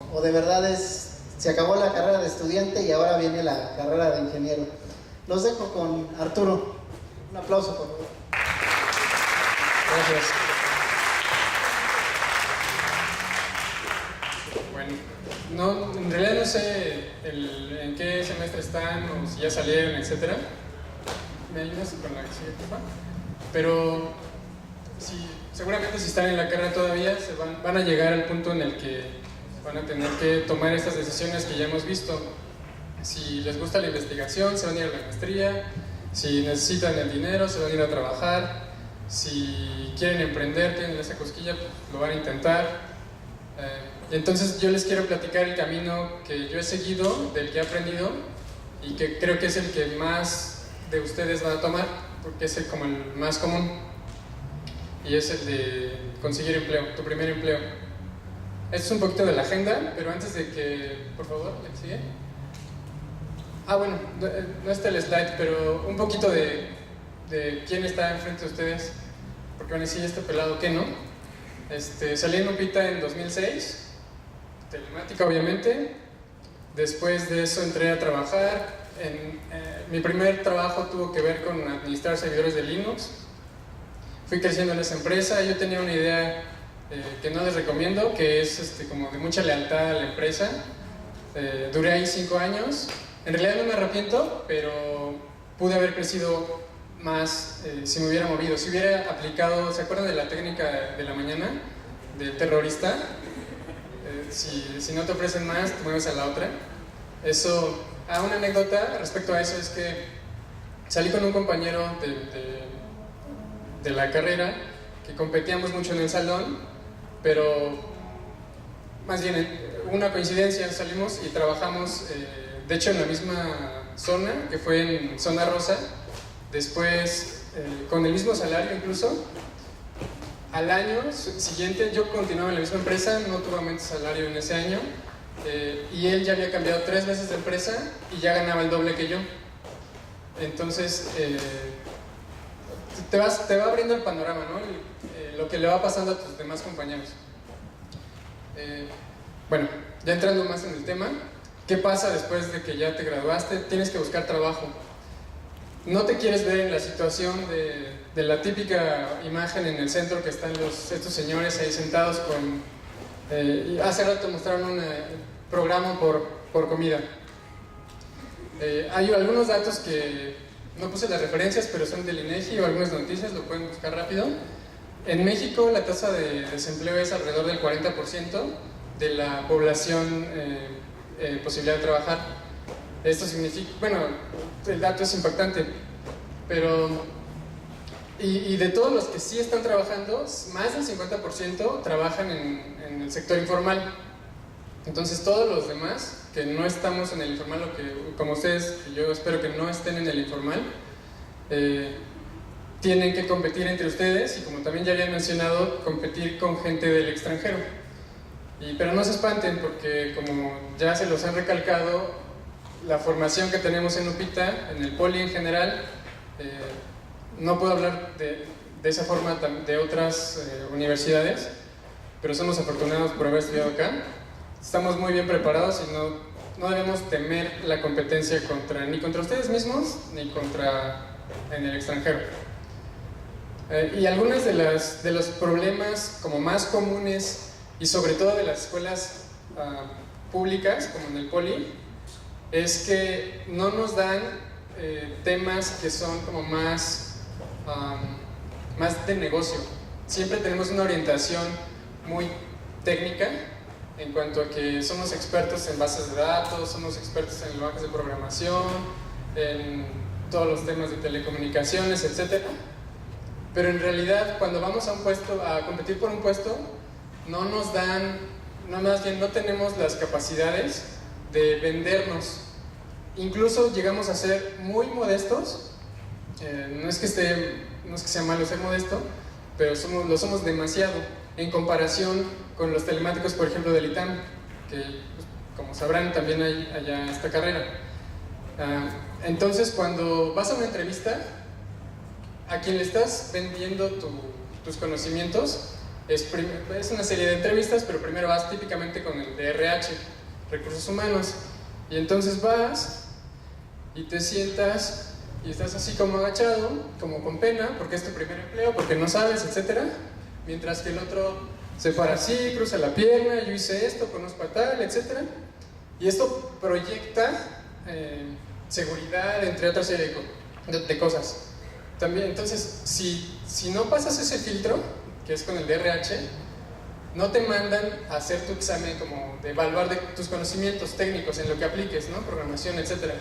¿O de verdad se acabó la carrera de estudiante y ahora viene la carrera de ingeniero? Los dejo con Arturo. Un aplauso, por favor. Gracias. Bueno, en realidad no sé en qué semestre están o si ya salieron, etcétera. ¿Me ayudas con la siguiente, por favor? Pero seguramente si están en la carrera todavía van a llegar al punto en el que van a tener que tomar estas decisiones que ya hemos visto. Si les gusta la investigación, se van a ir a la maestría. Si necesitan el dinero, se van a ir a trabajar. Si quieren emprender, tienen esa cosquilla, pues lo van a intentar. Entonces yo les quiero platicar el camino que yo he seguido, del que he aprendido y que creo que es el que más de ustedes van a tomar, porque es como el más común, y es el de conseguir empleo, tu primer empleo. Esto es un poquito de la agenda, pero antes de que, por favor, ¿le sigue? Bueno, no está el slide, pero un poquito de quién está enfrente de ustedes, porque van a decir, este pelado, ¿qué no? Salí en UPITA en 2006, telemática obviamente. Después de eso entré a trabajar. Mi primer trabajo tuvo que ver con administrar servidores de Linux. Fui creciendo en esa empresa. Yo tenía una idea que no les recomiendo, que es como de mucha lealtad a la empresa. Duré ahí 5 años. En realidad no me arrepiento, pero pude haber crecido más si me hubiera movido, si hubiera aplicado. ¿Se acuerdan de la técnica de la mañana del terrorista? Si no te ofrecen más, te mueves a la otra. Una anécdota respecto a eso es que salí con un compañero de la carrera que competíamos mucho en el salón, pero más bien una coincidencia, salimos y trabajamos de hecho en la misma zona, que fue en Zona Rosa. Después con el mismo salario incluso. Al año siguiente yo continuaba en la misma empresa, no tuve aumento de salario en ese año, y él ya había cambiado 3 veces de empresa y ya ganaba el doble que yo. Entonces te va abriendo el panorama, ¿no? Lo que le va pasando a tus demás compañeros. Bueno, ya entrando más en el tema, ¿qué pasa después de que ya te graduaste? Tienes que buscar trabajo. No te quieres ver en la situación de la típica imagen en el centro que están estos señores ahí sentados con... hace rato mostraron un programa por comida. Hay algunos datos que no puse las referencias, pero son del INEGI o algunas noticias, lo pueden buscar rápido. En México la tasa de desempleo es alrededor del 40% de la población posibilidad de trabajar. Esto significa, bueno, el dato es impactante, pero y de todos los que sí están trabajando, más del 50% trabajan en el sector informal. Entonces todos los demás que no estamos en el informal, o que como ustedes, que yo espero que no estén en el informal, tienen que competir entre ustedes y, como también ya había mencionado, competir con gente del extranjero. Pero no se espanten, porque como ya se los han recalcado, la formación que tenemos en UPITA, en el Poli en general, no puedo hablar de esa forma de otras universidades, pero somos afortunados por haber estudiado acá. Estamos muy bien preparados y no debemos temer la competencia ni contra ustedes mismos, ni en el extranjero. Y algunos de los problemas como más comunes, y sobre todo de las escuelas públicas, como en el Poli, es que no nos dan temas que son como más de negocio. Siempre tenemos una orientación muy técnica en cuanto a que somos expertos en bases de datos, somos expertos en lenguajes de programación, en todos los temas de telecomunicaciones, etc. Pero en realidad, cuando vamos a un puesto, a competir por un puesto, no tenemos las capacidades de vendernos. Incluso llegamos a ser muy modestos. No es que sea malo ser modesto, pero lo somos demasiado en comparación con los telemáticos, por ejemplo, del ITAM, que, pues, como sabrán, también hay allá esta carrera. Entonces, cuando vas a una entrevista, a quien le estás vendiendo tus conocimientos es una serie de entrevistas, pero primero vas típicamente con el de RH, Recursos Humanos, y entonces vas y te sientas y estás así como agachado, como con pena, porque es tu primer empleo, porque no sabes, etc. Mientras que el otro se para así, cruza la pierna, yo hice esto, conozco a tal, etc. Y esto proyecta seguridad, entre otra serie de cosas. También, entonces, si no pasas ese filtro, que es con el DRH, no te mandan a hacer tu examen como de evaluar de tus conocimientos técnicos en lo que apliques, ¿no? Programación, etc.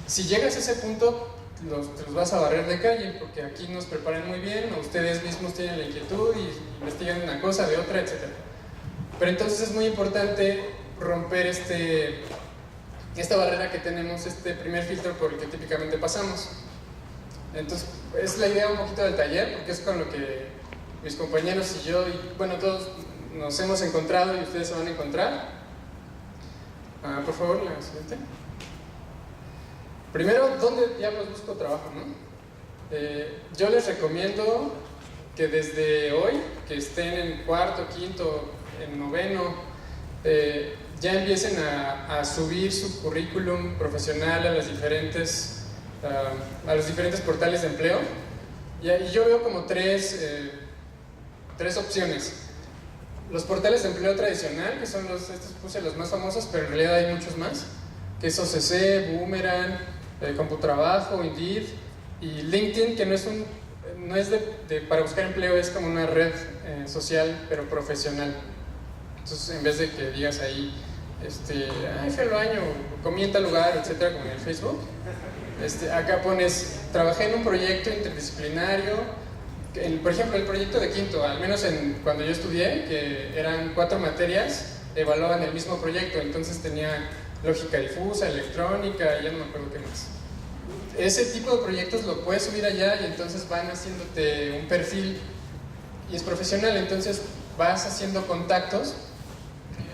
Si llegas a ese punto, te los vas a barrer de calle, porque aquí nos preparan muy bien, o ustedes mismos tienen la inquietud y investigan una cosa de otra, etc. Pero entonces es muy importante romper esta barrera que tenemos, este primer filtro por el que típicamente pasamos. Entonces, es la idea un poquito del taller, porque es con lo que mis compañeros y yo, y bueno, todos nos hemos encontrado y ustedes se van a encontrar. Por favor, la siguiente. Primero, ¿dónde diablos busco trabajo, no? Yo les recomiendo que desde hoy, que estén en cuarto, quinto, en noveno, ya empiecen a subir su currículum profesional a los diferentes portales de empleo. Y yo veo como tres opciones. Los portales de empleo tradicional, que son estos puse los más famosos, pero en realidad hay muchos más, que es OCC, Boomerang, Computrabajo, Indeed y LinkedIn, que no es para buscar empleo, es como una red social, pero profesional. Entonces, en vez de que digas ahí, fue el año, comí en tal lugar, etcétera, como en el Facebook, acá pones, trabajé en un proyecto interdisciplinario. Por ejemplo, el proyecto de quinto, al menos cuando yo estudié, que eran 4 materias, evaluaban el mismo proyecto, entonces tenía lógica difusa, electrónica, ya no me acuerdo qué más. Ese tipo de proyectos lo puedes subir allá y entonces van haciéndote un perfil y es profesional, entonces vas haciendo contactos.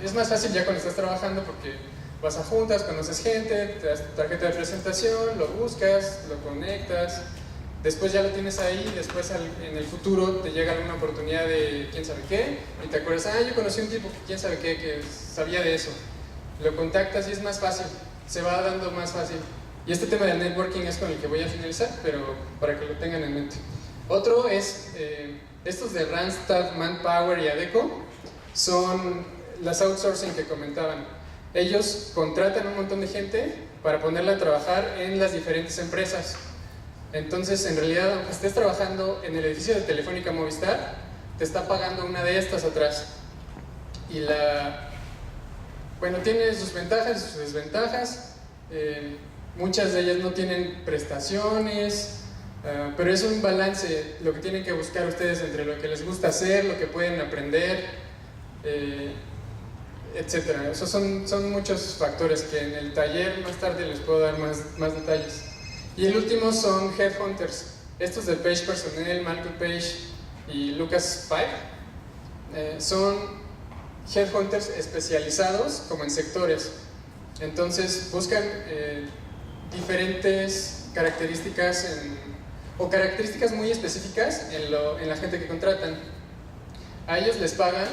Es más fácil ya cuando estás trabajando porque vas a juntas, conoces gente, te das tu tarjeta de presentación, lo buscas, lo conectas, después ya lo tienes ahí, después en el futuro te llega alguna oportunidad de quién sabe qué y te acuerdas, yo conocí un tipo que quién sabe qué, que sabía de eso. Lo contactas y es más fácil, se va dando más fácil. Y este tema del networking es con el que voy a finalizar, pero para que lo tengan en mente. Otro es, estos de Randstad, Manpower y Adecco, son las outsourcing que comentaban. Ellos contratan un montón de gente para ponerla a trabajar en las diferentes empresas. Entonces, en realidad, aunque estés trabajando en el edificio de Telefónica Movistar, te está pagando una de estas atrás. Y bueno, tiene sus ventajas y sus desventajas. Muchas de ellas no tienen prestaciones, pero es un balance lo que tienen que buscar ustedes entre lo que les gusta hacer, lo que pueden aprender, etcétera. Esos son muchos factores que en el taller más tarde les puedo dar más detalles. Y el último son Headhunters. Estos de Page Personnel, Market Page y Lucas Pipe son Headhunters especializados como en sectores. Entonces buscan diferentes características o características muy específicas en la gente que contratan. A ellos les pagan,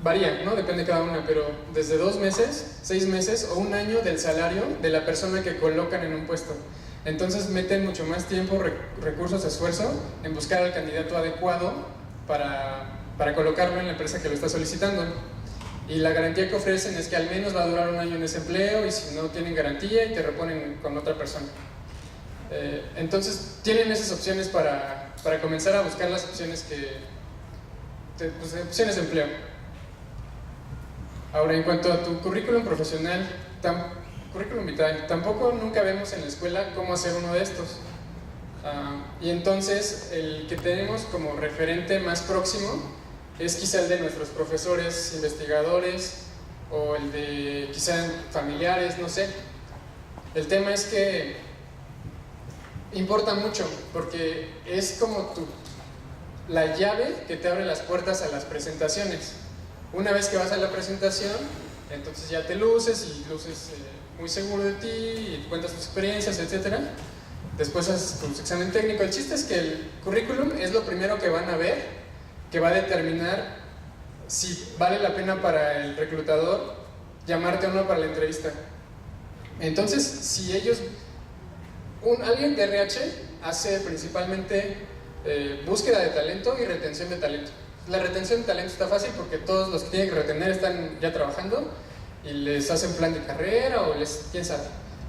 varía, ¿no? Depende de cada una, pero desde 2 meses, 6 meses o 1 año del salario de la persona que colocan en un puesto. Entonces meten mucho más tiempo, recursos, esfuerzo en buscar al candidato adecuado para colocarlo en la empresa que lo está solicitando. Y la garantía que ofrecen es que al menos va a durar 1 año en ese empleo y si no tienen garantía y te reponen con otra persona. Entonces tienen esas opciones para comenzar a buscar las opciones opciones de empleo. Ahora, en cuanto a tu currículum profesional, currículum vitae, tampoco nunca vemos en la escuela cómo hacer uno de estos. Y entonces el que tenemos como referente más próximo es quizá el de nuestros profesores, investigadores, o el de quizá familiares, no sé. El tema es que importa mucho, porque es como la llave que te abre las puertas a las presentaciones. Una vez que vas a la presentación, entonces ya te luces muy seguro de ti y cuentas tus experiencias, etc. después haces tu examen técnico. El chiste es que el currículum es lo primero que van a ver, que va a determinar si vale la pena para el reclutador llamarte o no para la entrevista. Entonces, si ellos, alguien de RH hace principalmente búsqueda de talento y retención de talento. La retención de talento está fácil porque todos los que tienen que retener están ya trabajando y les hacen plan de carrera o quién sabe.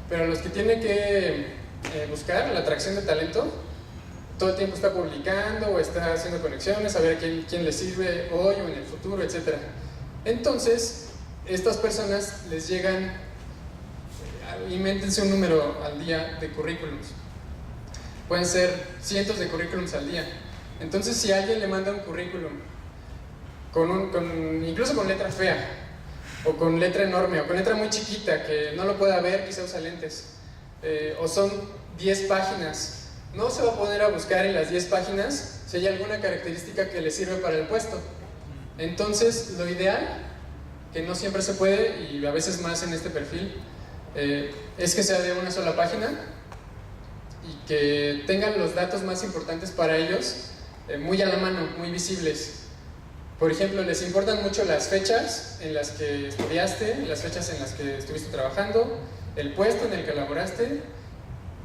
Pero los que tienen que buscar la atracción de talento, todo el tiempo está publicando o está haciendo conexiones, a ver quién les sirve hoy o en el futuro, etc. Entonces, estas personas les llegan, invéntense un número al día de currículums. Pueden ser cientos de currículums al día. Entonces, si alguien le manda un currículum incluso con letra fea, o con letra enorme, o con letra muy chiquita que no lo pueda ver, quizá usa lentes, o son 10 páginas, no se va a poner a buscar en las 10 páginas si hay alguna característica que le sirve para el puesto. Entonces, lo ideal, que no siempre se puede, y a veces más en este perfil, es que sea de una sola página y que tengan los datos más importantes para ellos muy a la mano, muy visibles. Por ejemplo, les importan mucho las fechas en las que estudiaste, las fechas en las que estuviste trabajando, el puesto en el que laboraste,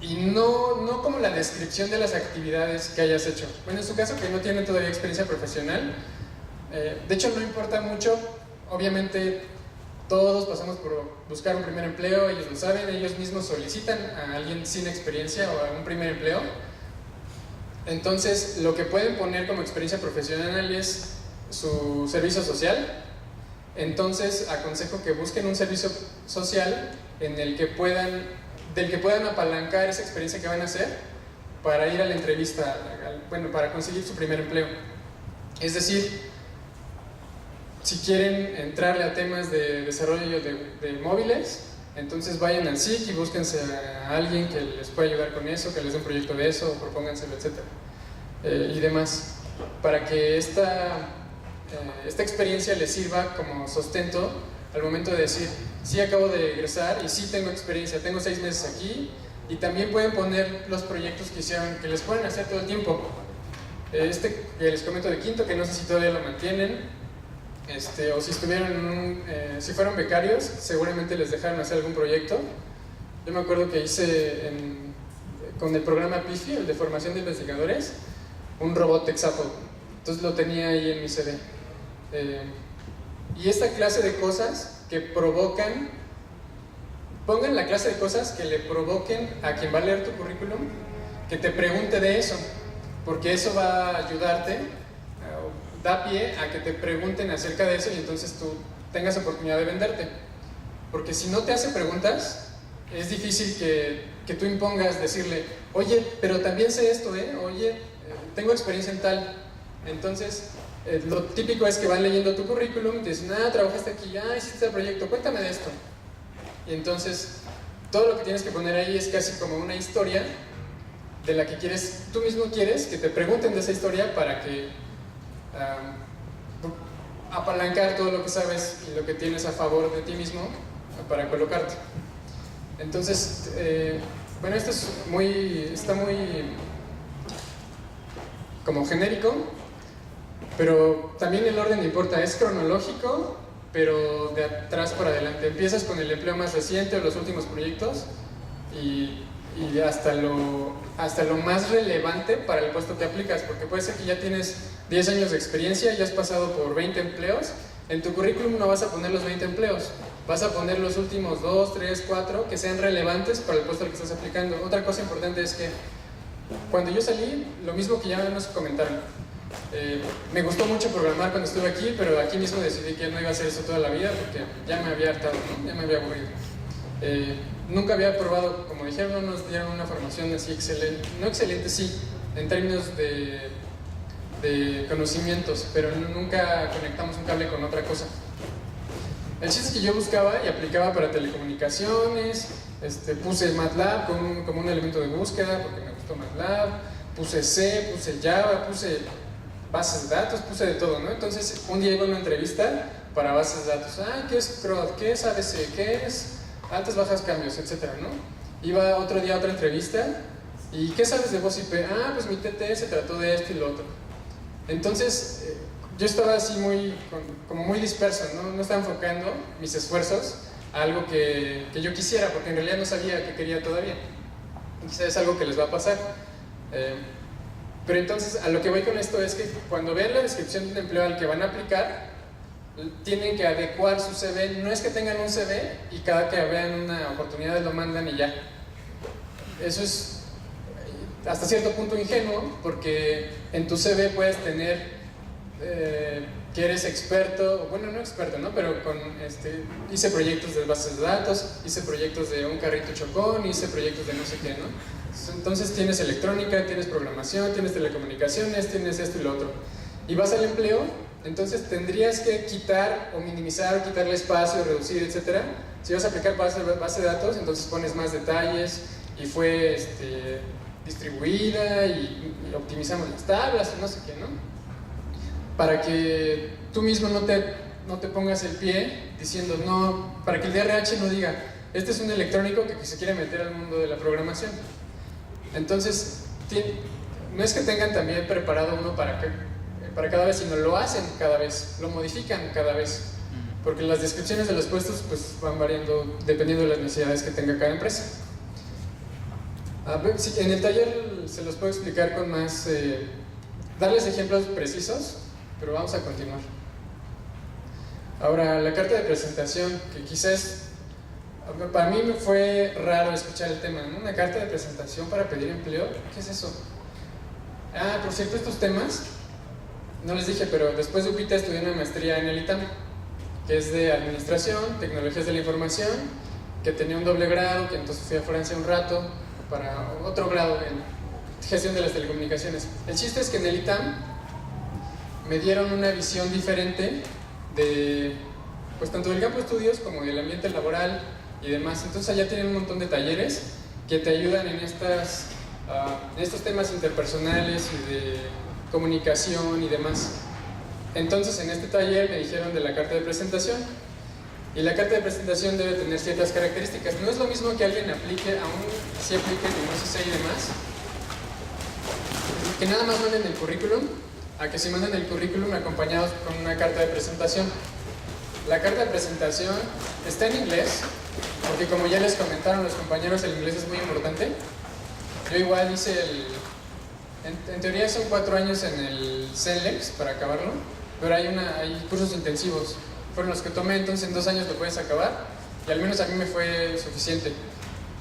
y no como la descripción de las actividades que hayas hecho. Bueno, en su caso, que no tienen todavía experiencia profesional, de hecho no importa mucho. Obviamente todos pasamos por buscar un primer empleo, ellos lo saben, ellos mismos solicitan a alguien sin experiencia o a un primer empleo. Entonces, lo que pueden poner como experiencia profesional es su servicio social. Entonces, aconsejo que busquen un servicio social del que puedan apalancar esa experiencia que van a hacer para ir a la entrevista, para conseguir su primer empleo. Es decir, si quieren entrarle a temas de desarrollo de móviles, entonces vayan al SIC y búsquense a alguien que les pueda ayudar con eso, que les dé un proyecto de eso, propónganselo, etc. Y demás, para que esta experiencia les sirva como sustento al momento de decir, sí, acabo de egresar y sí tengo experiencia, tengo 6 meses aquí, y también pueden poner los proyectos que hicieron, que les pueden hacer todo el tiempo. Que les comento de quinto, que no sé si todavía lo mantienen, o si estuvieron si fueron becarios, seguramente les dejaron hacer algún proyecto. Yo me acuerdo que hice con el programa PIFI, el de formación de investigadores, un robot Texapo. Entonces lo tenía ahí en mi CD. Y esta clase de cosas que pongan la clase de cosas que le provoquen a quien va a leer tu currículum que te pregunte de eso, porque eso va a ayudarte, da pie a que te pregunten acerca de eso y entonces tú tengas oportunidad de venderte. Porque si no te hace preguntas, es difícil que tú impongas decirle, oye, pero también sé esto, oye, tengo experiencia en tal. Entonces, lo típico es que van leyendo tu currículum y te dicen, trabajaste aquí, hiciste el proyecto, cuéntame de esto. Y entonces, todo lo que tienes que poner ahí es casi como una historia de la que tú mismo quieres que te pregunten de esa historia para que apalancar todo lo que sabes y lo que tienes a favor de ti mismo para colocarte. Entonces, esto está muy como genérico, pero también el orden importa, es cronológico, pero de atrás para adelante. Empiezas con el empleo más reciente o los últimos proyectos y hasta lo más relevante para el puesto que aplicas, porque puede ser que ya tienes 10 años de experiencia, ya has pasado por 20 empleos, en tu currículum no vas a poner los 20 empleos, vas a poner los últimos 2, 3, 4 que sean relevantes para el puesto al que estás aplicando. Otra cosa importante es que cuando yo salí, lo mismo que ya nos comentaron, me gustó mucho programar cuando estuve aquí, pero aquí mismo decidí que no iba a hacer eso toda la vida porque ya me había hartado, ¿no? Ya me había aburrido. Nunca había probado, como dijeron, no nos dieron una formación así excelente, no excelente, sí, en términos de conocimientos, pero nunca conectamos un cable con otra cosa. El chiste es que yo buscaba y aplicaba para telecomunicaciones, puse MATLAB como un elemento de búsqueda porque me gustó MATLAB, puse C, puse Java, puse bases de datos, puse de todo, ¿no? Entonces un día iba a una entrevista para bases de datos, ¿qué es CRUD? ¿Qué es ABC? ¿Qué es altas, bajas, cambios? Etcétera, ¿no? Iba otro día a otra entrevista ¿Y qué sabes de voz IP? Ah, pues mi TT se trató de esto y lo otro. Entonces, yo estaba así como muy disperso, ¿no? No estaba enfocando mis esfuerzos a algo que yo quisiera, porque en realidad no sabía qué quería todavía. Y quizás es algo que les va a pasar. Pero entonces, a lo que voy con esto es que cuando vean la descripción de un empleo al que van a aplicar, tienen que adecuar su CV. No es que tengan un CV y cada que vean una oportunidad lo mandan y ya. Eso es hasta cierto punto ingenuo, porque en tu CV puedes tener que eres experto, bueno, no experto, ¿no? Pero hice proyectos de bases de datos, hice proyectos de un carrito chocón, hice proyectos de no sé qué, ¿no? Entonces tienes electrónica, tienes programación, tienes telecomunicaciones, tienes esto y lo otro. Y vas al empleo, entonces tendrías que quitar o minimizar, o quitarle espacio, reducir, etc. Si vas a aplicar base de datos, entonces pones más detalles y fue distribuida y optimizamos las tablas y no sé qué, ¿no? Para que tú mismo no te pongas el pie diciendo no, para que el DRH no diga, este es un electrónico que se quiere meter al mundo de la programación. Entonces, no es que tengan también preparado uno para cada vez, sino lo hacen cada vez, lo modifican cada vez, porque las descripciones de los puestos pues, van variando dependiendo de las necesidades que tenga cada empresa. A ver, sí, en el taller se los puedo explicar con más, darles ejemplos precisos, pero vamos a continuar. Ahora, la carta de presentación, que quizás para mí me fue raro escuchar el tema, ¿no? Una carta de presentación para pedir empleo, ¿qué es eso? Ah, por cierto, estos temas, no les dije, pero después de UPITA estudié una maestría en el ITAM, que es de Administración, Tecnologías de la Información, que tenía un doble grado, que entonces fui a Francia un rato, para otro grado en Gestión de las Telecomunicaciones. El chiste es que en el ITAM me dieron una visión diferente de, pues tanto del campo de estudios como del ambiente laboral y demás. Entonces allá tienen un montón de talleres que te ayudan en estos temas interpersonales y de comunicación y demás. Entonces en este taller me dijeron de la carta de presentación, y la carta de presentación debe tener ciertas características. No es lo mismo que alguien aplique, aún si aplique como SC y demás, que nada más manden el currículum, a que si mandan el currículum acompañados con una carta de presentación. La carta de presentación está en inglés, porque como ya les comentaron los compañeros, el inglés es muy importante. Yo igual hice en teoría son 4 años en el CELEX para acabarlo, pero hay cursos intensivos. Fueron los que tomé, entonces en 2 años lo puedes acabar, y al menos a mí me fue suficiente.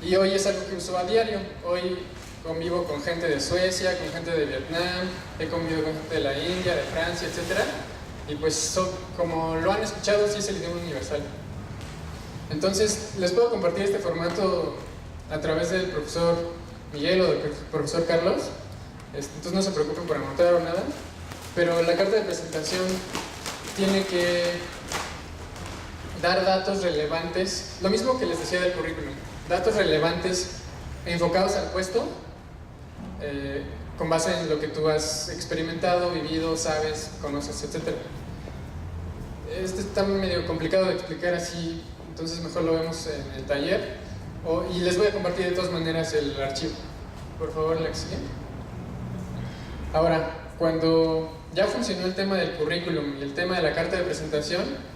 Y hoy es algo que uso a diario. Hoy convivo con gente de Suecia, con gente de Vietnam, he convivido con gente de la India, de Francia, etc. Y pues como lo han escuchado, sí es el idioma universal. Entonces les puedo compartir este formato a través del profesor Miguel o del profesor Carlos. Entonces no se preocupen por anotar o nada, pero la carta de presentación tiene que dar datos relevantes, lo mismo que les decía del currículum, datos relevantes enfocados al puesto, con base en lo que tú has experimentado, vivido, sabes, conoces, etc. Está medio complicado de explicar así, entonces mejor lo vemos en el taller, y les voy a compartir de todas maneras el archivo. Por favor, la que sigue. Ahora, cuando ya funcionó el tema del currículum y el tema de la carta de presentación,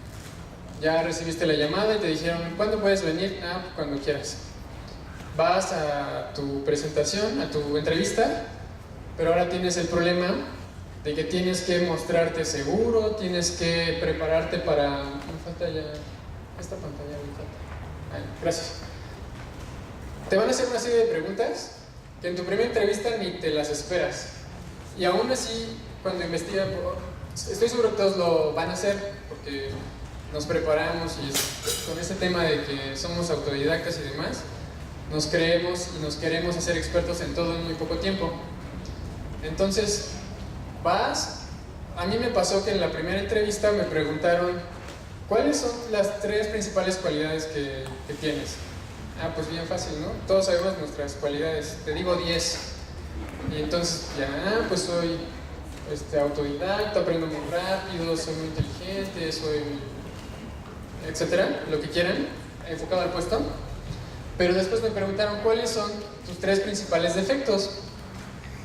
ya recibiste la llamada y te dijeron, ¿cuándo puedes venir? Ah, pues cuando quieras. Vas a tu presentación, a tu entrevista, pero ahora tienes el problema de que tienes que mostrarte seguro, tienes que prepararte para... Me falta ya... esta pantalla me falta. Ah, gracias. Te van a hacer una serie de preguntas que en tu primera entrevista ni te las esperas. Y aún así, cuando investigan, estoy seguro que todos lo van a hacer, porque nos preparamos y con ese tema de que somos autodidactas y demás, nos creemos y nos queremos hacer expertos en todo en muy poco tiempo. Entonces, a mí me pasó que en la primera entrevista me preguntaron, ¿cuáles son las 3 principales cualidades que tienes? Ah, pues bien fácil, ¿no? Todos sabemos nuestras cualidades, te digo 10. Y entonces, pues soy autodidacta, aprendo muy rápido, soy muy inteligente, soy etcétera, lo que quieran, enfocado al puesto. Pero después me preguntaron cuáles son tus 3 principales defectos.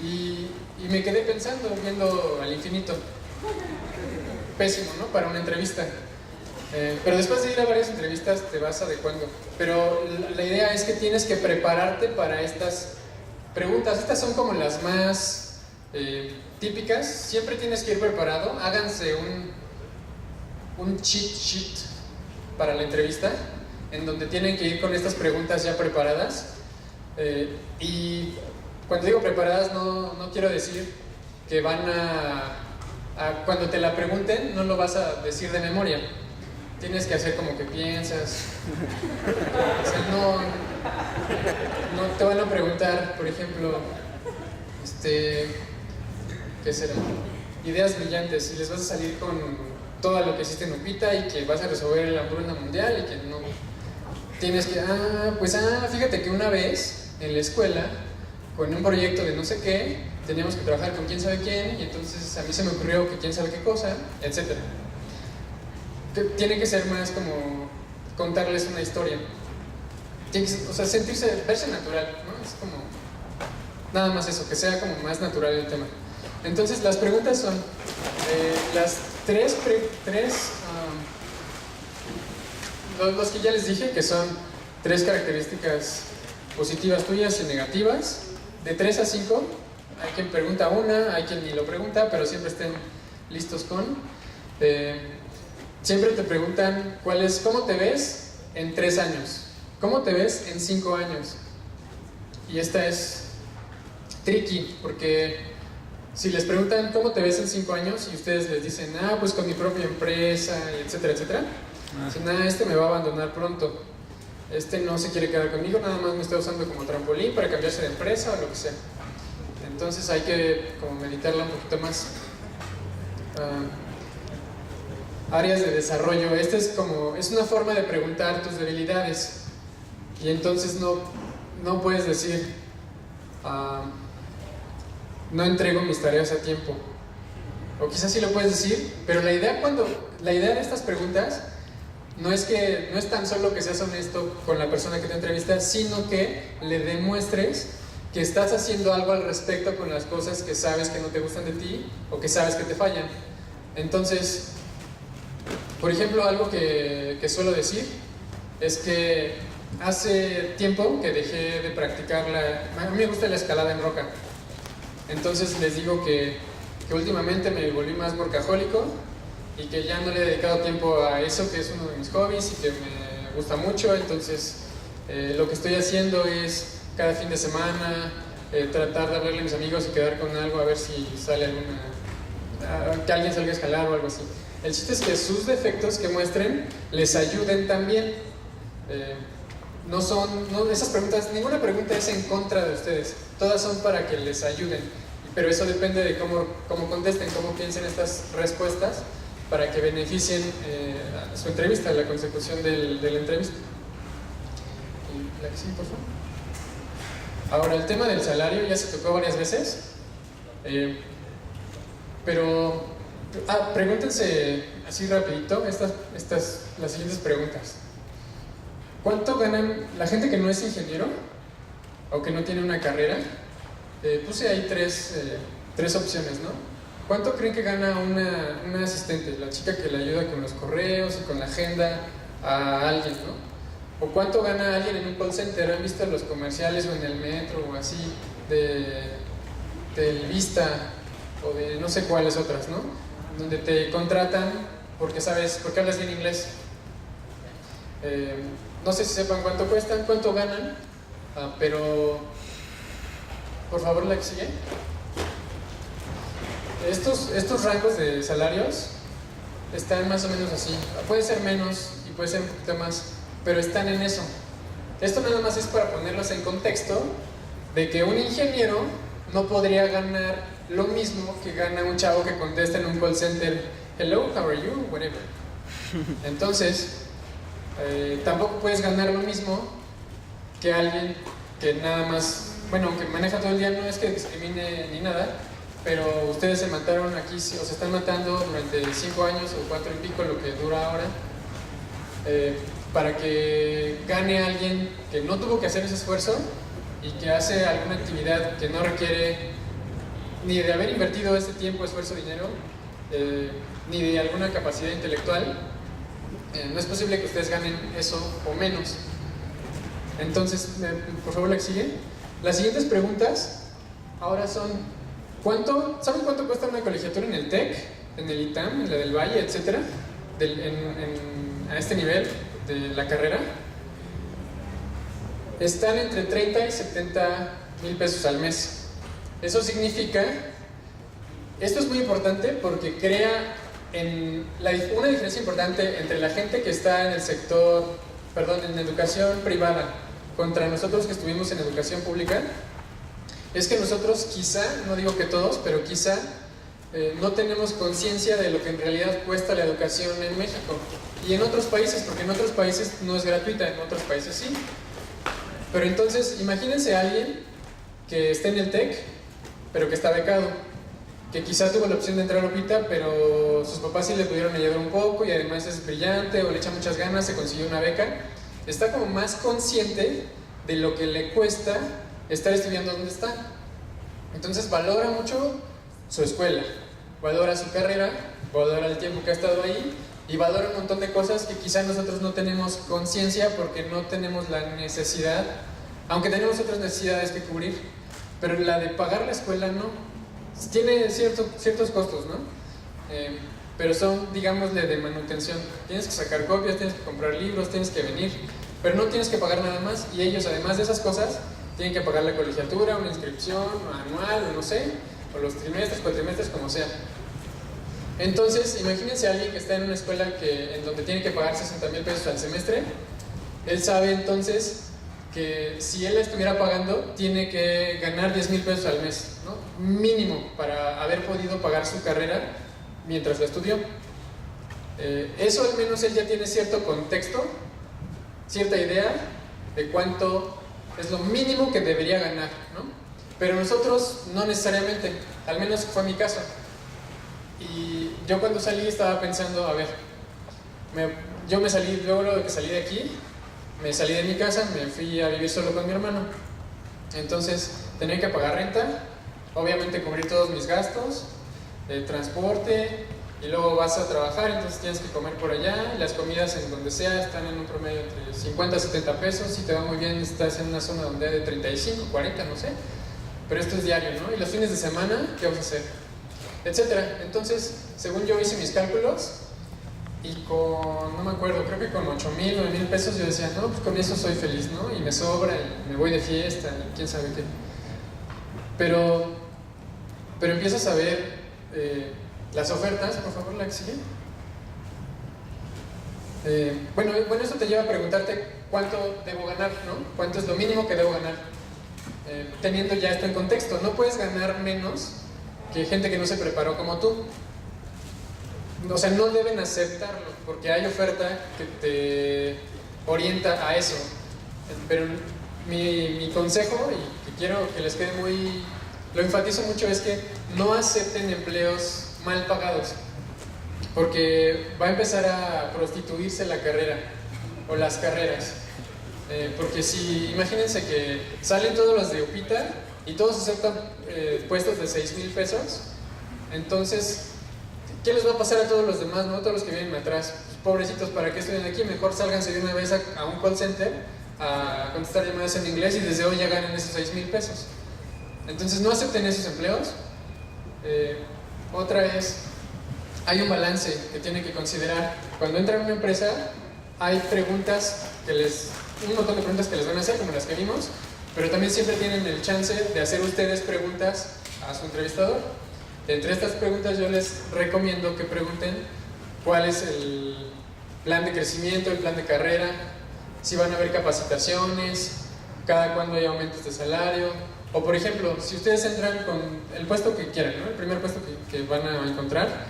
Y me quedé pensando, viendo al infinito. Pésimo, ¿no? Para una entrevista. Pero después de ir a varias entrevistas te vas adecuando. Pero la idea es que tienes que prepararte para estas preguntas. Estas son como las más típicas. Siempre tienes que ir preparado. Háganse un cheat sheet para la entrevista, en donde tienen que ir con estas preguntas ya preparadas. Y cuando digo preparadas no quiero decir que van cuando te la pregunten no lo vas a decir de memoria. Tienes que hacer como que piensas. O sea, no te van a preguntar, por ejemplo, ¿qué será? Ideas brillantes, y les vas a salir con todo lo que hiciste en Upita y que vas a resolver la hambruna mundial y que no. Tienes que, fíjate que una vez en la escuela, con un proyecto de no sé qué, teníamos que trabajar con quién sabe quién, y entonces a mí se me ocurrió que quién sabe qué cosa, etc. Tiene que ser más como contarles una historia. Tiene que, o sea, verse natural, ¿no? Es como, nada más eso, que sea como más natural el tema. Entonces las preguntas son, las los que ya les dije, que son 3 características positivas tuyas y negativas, de 3 a 5, hay quien pregunta una, hay quien ni lo pregunta, pero siempre estén listos con. Siempre te preguntan cómo te ves en 3 años, cómo te ves en 5 años. Y esta es tricky, porque si les preguntan cómo te ves en 5 años y ustedes les dicen, pues con mi propia empresa, etcétera, etcétera, dicen, me va a abandonar pronto, no se quiere quedar conmigo, nada más me está usando como trampolín para cambiarse de empresa o lo que sea. Entonces hay que como meditarla un poquito más. Áreas de desarrollo. Es una forma de preguntar tus debilidades, y entonces no puedes decir no entrego mis tareas a tiempo, o quizás sí lo puedes decir, pero la idea de estas preguntas no es tan solo que seas honesto con la persona que te entrevista, sino que le demuestres que estás haciendo algo al respecto con las cosas que sabes que no te gustan de ti o que sabes que te fallan. Entonces, por ejemplo, algo que suelo decir es que hace tiempo que dejé de practicar a mí me gusta la escalada en roca. Entonces les digo que últimamente me volví más workahólico y que ya no le he dedicado tiempo a eso, que es uno de mis hobbies y que me gusta mucho. Entonces lo que estoy haciendo es cada fin de semana tratar de hablarle a mis amigos y quedar con algo, a ver si sale que alguien salga a escalar o algo así. El chiste es que sus defectos que muestren les ayuden también. Esas preguntas, ninguna pregunta es en contra de ustedes, todas son para que les ayuden, pero eso depende de cómo contesten, cómo piensen estas respuestas para que beneficien su entrevista, la consecución de la entrevista. La que sigue, por favor. Ahora, el tema del salario ya se tocó varias veces, pero pregúntense así rapidito las siguientes preguntas. ¿Cuánto ganan la gente que no es ingeniero o que no tiene una carrera? Puse ahí tres opciones, ¿no? ¿Cuánto creen que gana una asistente, la chica que le ayuda con los correos y con la agenda a alguien, ¿no? ¿O cuánto gana alguien en un call center? ¿Han visto los comerciales o en el metro o así del Vista o de no sé cuáles otras, ¿no? Donde te contratan porque hablas bien inglés. No sé si sepan cuánto cuestan, cuánto ganan, pero por favor la que sigue. Estos rangos de salarios están más o menos así. Puede ser menos y puede ser un poquito más, pero están en eso. Esto nada más es para ponerlos en contexto de que un ingeniero no podría ganar lo mismo que gana un chavo que contesta en un call center, hello, how are you, whatever. Entonces, tampoco puedes ganar lo mismo que alguien que nada más, que maneja todo el día. No es que discrimine ni nada, pero ustedes se mataron aquí, o se están matando durante 5 años o 4 y pico, lo que dura ahora, para que gane alguien que no tuvo que hacer ese esfuerzo y que hace alguna actividad que no requiere ni de haber invertido este tiempo, esfuerzo, dinero, ni de alguna capacidad intelectual, no es posible que ustedes ganen eso o menos. Entonces, por favor, la que sigue. Las siguientes preguntas ahora son: ¿saben cuánto cuesta una colegiatura en el TEC, en el ITAM, en la del Valle, etcétera, a este nivel de la carrera? Están entre 30 y 70 mil pesos al mes. Eso significa, esto es muy importante porque crea una diferencia importante entre la gente que está en el sector, en educación privada contra nosotros que estuvimos en educación pública. Es que nosotros quizá, no digo que todos, pero quizá no tenemos conciencia de lo que en realidad cuesta la educación en México y en otros países, porque en otros países no es gratuita, en otros países sí. Pero entonces, imagínense a alguien que esté en el TEC, pero que está becado, que quizá tuvo la opción de entrar a UPITA, pero sus papás sí le pudieron ayudar un poco y además es brillante o le echa muchas ganas, se consiguió una beca. Está como más consciente de lo que le cuesta estar estudiando donde está. Entonces valora mucho su escuela, valora su carrera, valora el tiempo que ha estado ahí y valora un montón de cosas que quizá nosotros no tenemos conciencia porque no tenemos la necesidad, aunque tenemos otras necesidades que cubrir, pero la de pagar la escuela no. Tiene ciertos costos, ¿no? Pero son, digámosle, de manutención. Tienes que sacar copias, tienes que comprar libros, tienes que venir, pero no tienes que pagar nada más. Y ellos, además de esas cosas, tienen que pagar la colegiatura, una inscripción anual, o no sé, o los trimestres, cuatrimestres, como sea. Entonces, imagínense a alguien que está en una escuela en donde tiene que pagar 60 mil pesos al semestre. Él sabe entonces que si él la estuviera pagando, tiene que ganar 10 mil pesos al mes, ¿no? Mínimo, para haber podido pagar su carrera mientras la estudió. Eso al menos él ya tiene cierto contexto, cierta idea de cuánto es lo mínimo que debería ganar, ¿no? Pero nosotros no necesariamente, al menos fue mi caso. Y yo cuando salí estaba pensando, a ver, yo me salí, luego de que salí de aquí, me salí de mi casa, me fui a vivir solo con mi hermano. Entonces tenía que pagar renta, obviamente cubrir todos mis gastos, transporte, y luego vas a trabajar, entonces tienes que comer por allá. Las comidas en donde sea están en un promedio entre 50 a 70 pesos. Si te va muy bien, estás en una zona donde hay de 35, 40, no sé. Pero esto es diario, ¿no? Y los fines de semana, ¿qué vas a hacer? Etcétera. Entonces, según yo hice mis cálculos, y no me acuerdo, creo que con 8 mil, 9 mil pesos yo decía, no, pues con eso soy feliz, ¿no? Y me sobra, y me voy de fiesta, y quién sabe qué. Pero empiezas a ver las ofertas, por favor, la que sigue. Bueno, eso te lleva a preguntarte cuánto debo ganar, ¿no? ¿Cuánto es lo mínimo que debo ganar? Teniendo ya esto en contexto, no puedes ganar menos que gente que no se preparó como tú. O sea, no deben aceptarlo, porque hay oferta que te orienta a eso. Pero mi consejo, y que quiero que les quede lo enfatizo mucho, es que no acepten empleos mal pagados, porque va a empezar a prostituirse la carrera, o las carreras. Porque imagínense que salen todos los de UPITA y todos aceptan puestos de 6 mil pesos, entonces ¿qué les va a pasar a todos los demás, no? Todos los que vienen atrás, pues, pobrecitos, ¿para qué estudian aquí? Mejor sálganse de una vez a un call center a contestar llamadas en inglés y desde hoy ya ganan esos 6 mil pesos. Entonces no acepten esos empleos. Otra es, hay un balance que tienen que considerar. Cuando entran a una empresa hay preguntas un montón de preguntas que les van a hacer, como las que vimos, pero también siempre tienen el chance de hacer ustedes preguntas a su entrevistador. Entre estas preguntas yo les recomiendo que pregunten cuál es el plan de crecimiento, el plan de carrera, si van a haber capacitaciones, cada cuándo hay aumentos de salario, o por ejemplo, si ustedes entran con el puesto que quieran, ¿no? El primer puesto que van a encontrar,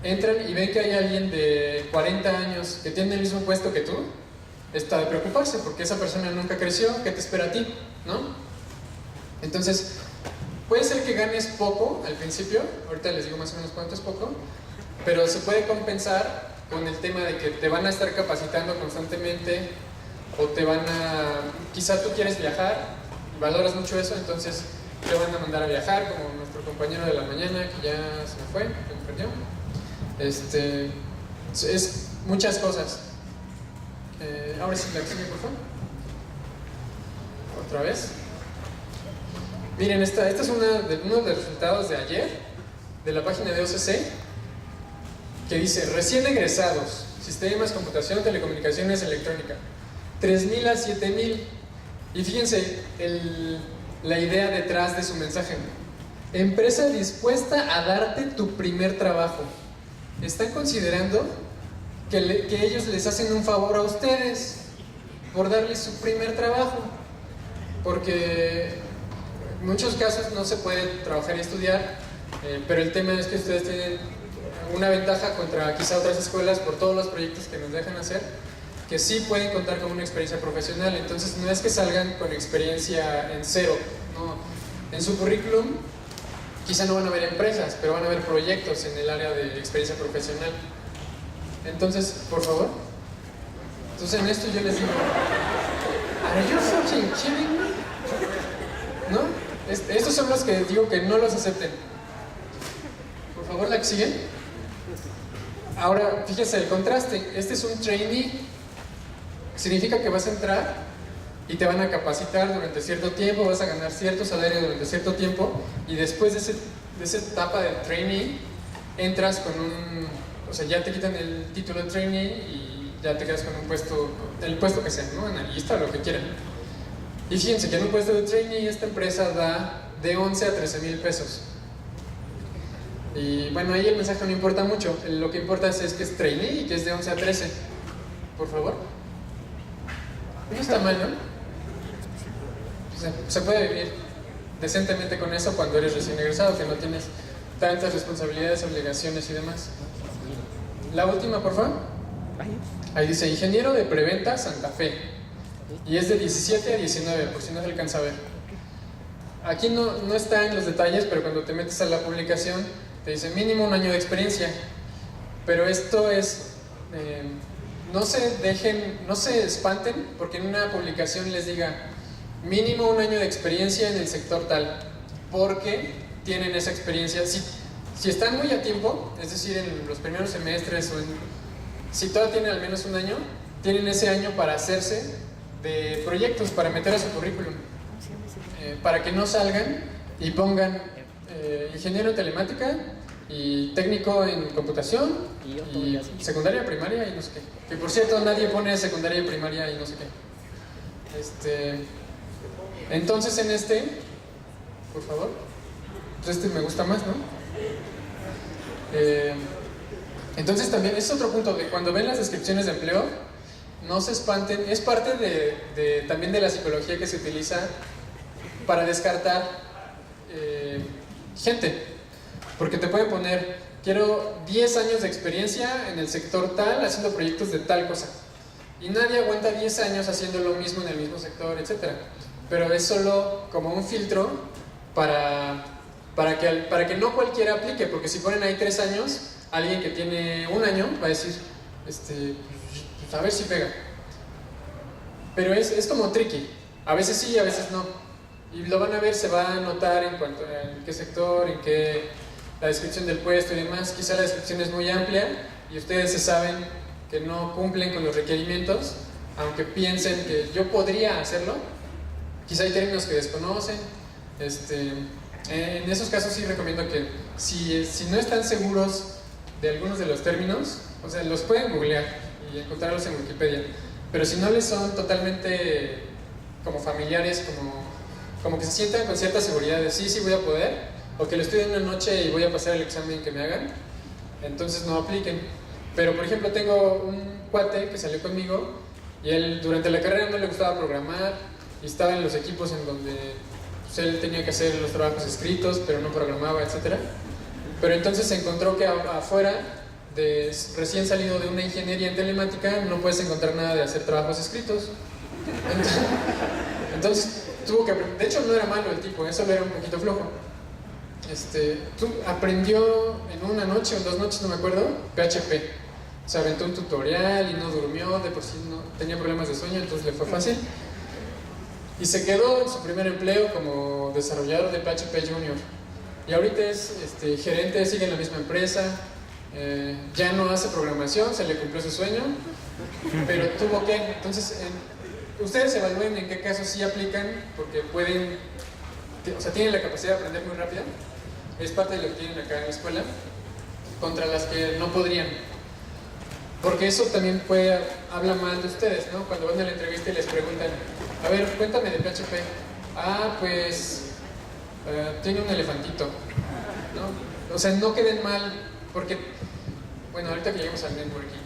entran y ven que hay alguien de 40 años que tiene el mismo puesto que tú, está de preocuparse porque esa persona nunca creció. ¿Qué te espera a ti? ¿No? Entonces, puede ser que ganes poco al principio, ahorita les digo más o menos cuánto es poco, pero se puede compensar con el tema de que te van a estar capacitando constantemente o te van a... Quizá tú quieres viajar y valoras mucho eso, entonces te van a mandar a viajar, como nuestro compañero de la mañana que ya se me fue, que me perdió. Es muchas cosas. Ahora sí, la que sigue, por favor. Otra vez. Miren, esta es uno de los resultados de ayer, de la página de OCC, que dice, recién egresados, sistemas, computación, telecomunicaciones, electrónica, 3,000 a 7,000. Y fíjense la idea detrás de su mensaje. Empresa dispuesta a darte tu primer trabajo. Están considerando que ellos les hacen un favor a ustedes por darles su primer trabajo. Porque en muchos casos no se puede trabajar y estudiar, pero el tema es que ustedes tienen una ventaja contra quizá otras escuelas por todos los proyectos que nos dejan hacer, que sí pueden contar con una experiencia profesional. Entonces no es que salgan con experiencia en cero, no. En su currículum quizá no van a ver empresas, pero van a ver proyectos en el área de experiencia profesional. Entonces, por favor. Entonces en esto yo les digo, ¿Are you fucking kidding me? ¿No? Estos son los que digo que no los acepten. Por favor, la que sigue. Ahora, fíjese el contraste. Este es un trainee. Significa que vas a entrar y te van a capacitar durante cierto tiempo, vas a ganar cierto salario durante cierto tiempo, y después de esa etapa de trainee entras con un... O sea, ya te quitan el título de trainee y ya te quedas con un puesto, el puesto que sea, ¿no? Analista o lo que quieran. Y fíjense que en un puesto de trainee esta empresa da de 11 a 13,000 pesos. Y bueno, ahí el mensaje no importa mucho. Lo que importa es que es trainee y que es de 11 a 13. Por favor. No está mal, ¿no? Se puede vivir decentemente con eso cuando eres recién egresado, que no tienes tantas responsabilidades, obligaciones y demás. La última, por favor. Ahí dice, ingeniero de preventa Santa Fe. Y es de 17 a 19, por si no se alcanza a ver. Aquí no está en los detalles, pero cuando te metes a la publicación, te dice mínimo 1 año de experiencia. Pero esto es... no se espanten porque en una publicación les diga mínimo 1 año de experiencia en el sector tal, porque tienen esa experiencia. Si están muy a tiempo, es decir, en los primeros semestres o si todavía tienen al menos 1 año, tienen ese año para hacerse de proyectos, para meter a su currículum, para que no salgan y pongan ingeniero en telemática y técnico en computación y secundaria, primaria y no sé qué. Que por cierto, nadie pone secundaria y primaria y no sé qué. Entonces en por favor, pues me gusta más, ¿no? Entonces también es otro punto de cuando ven las descripciones de empleo, no se espanten. Es parte también de la psicología que se utiliza para descartar gente. Porque te pueden poner, quiero 10 años de experiencia en el sector tal, haciendo proyectos de tal cosa. Y nadie aguanta 10 años haciendo lo mismo en el mismo sector, etc. Pero es solo como un filtro para que no cualquiera aplique. Porque si ponen ahí 3 años, alguien que tiene 1 año va a decir, pues a ver si pega. Pero es como tricky. A veces sí, a veces no. Y lo van a ver, se va a notar en cuanto a en qué sector, en qué... la descripción del puesto y demás. Quizá la descripción es muy amplia y ustedes se saben que no cumplen con los requerimientos, aunque piensen que yo podría hacerlo. Quizá hay términos que desconocen. En esos casos sí recomiendo que si no están seguros de algunos de los términos, o sea, los pueden googlear y encontrarlos en Wikipedia, pero si no les son totalmente como familiares, como que se sientan con cierta seguridad de sí voy a poder, o que lo estudien una noche y voy a pasar el examen que me hagan, entonces no apliquen. Pero por ejemplo tengo un cuate que salió conmigo y él durante la carrera no le gustaba programar y estaba en los equipos en donde pues, él tenía que hacer los trabajos escritos pero no programaba, etc. Pero entonces se encontró que afuera, recién salido de una ingeniería en telemática, no puedes encontrar nada de hacer trabajos escritos. Entonces tuvo que aprender. De hecho no era malo el tipo, solo era un poquito flojo. Aprendió en 1 noche o en 2 noches, no me acuerdo, PHP. se aventó un tutorial y no durmió, de por sí no, tenía problemas de sueño, entonces le fue fácil. Y se quedó en su primer empleo como desarrollador de PHP Junior. Y ahorita es gerente, sigue en la misma empresa, ya no hace programación, se le cumplió su sueño, pero tuvo que. Entonces, ustedes evalúen en qué casos sí aplican, porque pueden, o sea, tienen la capacidad de aprender muy rápido, es parte de lo que tienen acá en la escuela, contra las que no podrían. Porque eso también habla mal de ustedes, ¿no? Cuando van a la entrevista y les preguntan, a ver, cuéntame de PHP. Ah, pues tiene un elefantito, ¿no? O sea, no queden mal, porque, bueno, ahorita que lleguemos al networking.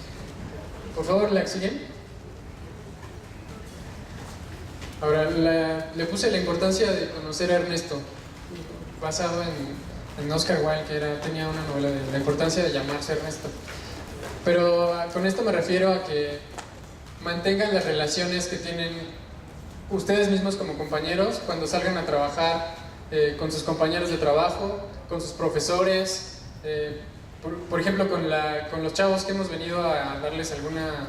Por favor, ¿la siguen? Ahora, le puse la importancia de conocer a Ernesto, basado en Oscar Wilde, que tenía una novela de la importancia de llamarse Ernesto. Pero con esto me refiero a que mantengan las relaciones que tienen ustedes mismos como compañeros cuando salgan a trabajar con sus compañeros de trabajo, con sus profesores, por ejemplo con los chavos que hemos venido a darles alguna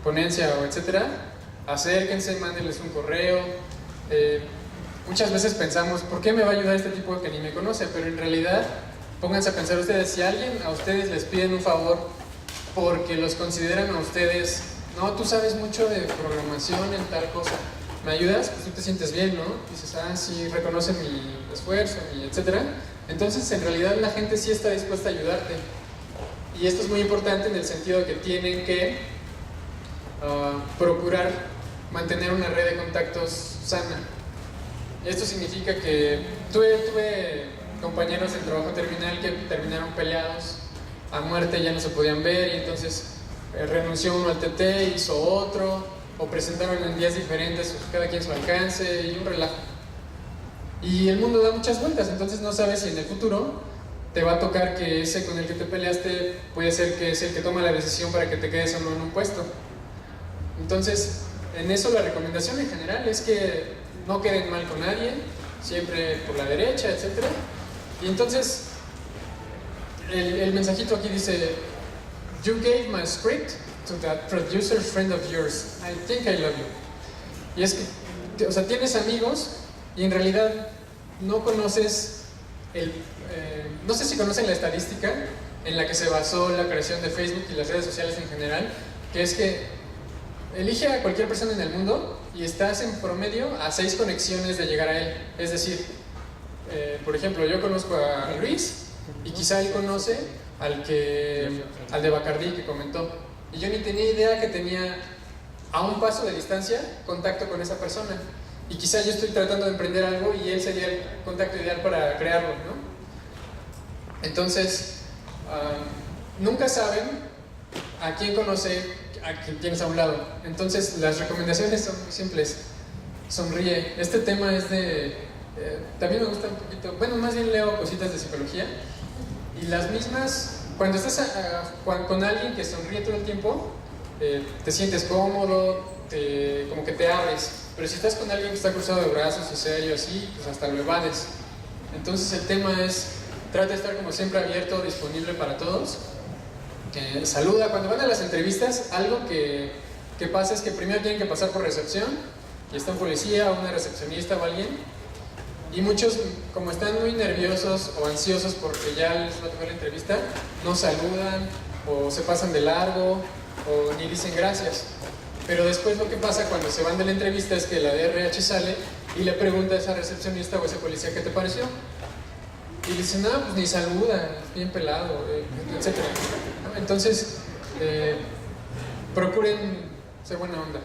ponencia o etcétera. Acérquense, mándenles un correo. Muchas veces pensamos, ¿por qué me va a ayudar este tipo que ni me conoce? Pero en realidad, pónganse a pensar ustedes, si alguien a ustedes les piden un favor porque los consideran a ustedes, no, tú sabes mucho de programación en tal cosa, ¿me ayudas? Pues tú te sientes bien, ¿no? Dices, ah, sí, reconoce mi esfuerzo, etcétera. Entonces, en realidad, la gente sí está dispuesta a ayudarte. Y esto es muy importante en el sentido de que tienen que procurar mantener una red de contactos sana. Esto significa que tuve compañeros del trabajo terminal que terminaron peleados a muerte, ya no se podían ver, y entonces renunció uno al TT, hizo otro, o presentaron en días diferentes, cada quien su alcance, y un relajo. Y el mundo da muchas vueltas, entonces no sabes si en el futuro te va a tocar que ese con el que te peleaste puede ser que es el que toma la decisión para que te quedes o no en un puesto. Entonces, en eso la recomendación en general es que no queden mal con nadie, siempre por la derecha, etc. Y entonces, el mensajito aquí dice, "You gave my script to that producer friend of yours. I think I love you." Y es que, o sea, tienes amigos y en realidad no conoces no sé si conocen la estadística en la que se basó la creación de Facebook y las redes sociales en general, que es que elige a cualquier persona en el mundo y estás en promedio a 6 conexiones de llegar a él. Es decir, por ejemplo, yo conozco a Luis y quizá él conoce al de Bacardí que comentó. Y yo ni tenía idea que tenía a un paso de distancia contacto con esa persona. Y quizá yo estoy tratando de emprender algo y él sería el contacto ideal para crearlo, ¿no? Entonces, nunca saben a quién conoce, a quien tienes a un lado. Entonces, las recomendaciones son muy simples. Sonríe. Este tema es también me gusta un poquito, bueno, más bien leo cositas de psicología. Y las mismas, cuando estás con alguien que sonríe todo el tiempo, te sientes cómodo, como que te abres. Pero si estás con alguien que está cruzado de brazos y serio así, pues hasta lo evades. Entonces el tema es, trata de estar como siempre abierto, disponible para todos. Saluda. Cuando van a las entrevistas, algo que pasa es que primero tienen que pasar por recepción y está un policía o una recepcionista o alguien. Y muchos, como están muy nerviosos o ansiosos porque ya les va a tocar la entrevista, no saludan o se pasan de largo o ni dicen gracias. Pero después lo que pasa cuando se van de la entrevista es que la DRH sale y le pregunta a esa recepcionista o a ese policía qué te pareció. Y dicen, no, pues ni saluda, es bien pelado, etc. Entonces, procuren ser buena onda.